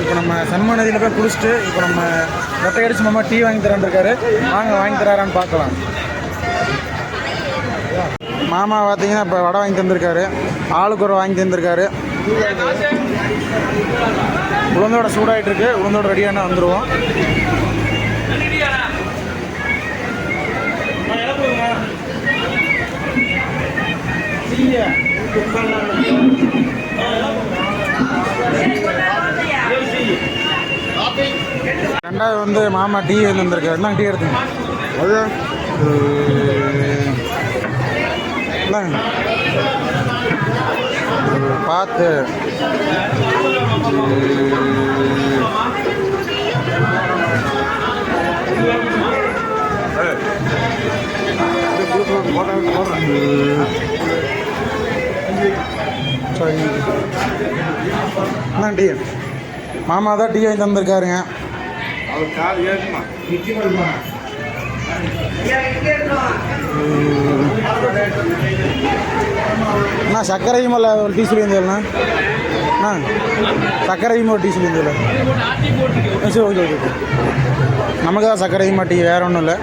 இப்போ நம்ம சண்முக நதியில் போய் குளிச்சுட்டு இப்போ நம்ம ரெட்டை அடிச்சு மாமா டீ வாங்கி தரான்ருக்காரு. வாங்க வாங்கி தராரான்னு பார்க்கலாம். மாமா பார்த்தீங்கன்னா இப்போ வடை வாங்கி தந்திருக்காரு. ஆளுக்கு ஒரு வாங்கி தந்திருக்காரு. உளுந்தோட சூடாகிட்டு இருக்கு. உளுந்தோட ரெடியான வந்துடுவோம். ரெண்டாவது வந்து மாமா டீ வந்திருக்காரு. என்ன டீ எடுத்துங்க அது பார்த்து சரி. என்ன டீ மாமா தான் டீ வாங்கி தந்திருக்காருங்க. அண்ணா சர்க்கரையும் இல்லை ஒரு டீ சொல்லியிருந்தேண்ணா. அண்ணா சர்க்கரையும் ஒரு டீ சொல்லியிருந்தேன். சரி ஓகே ஓகே. நமக்கு தான் சர்க்கரையுமா டீ, வேறு ஒன்றும் இல்லை.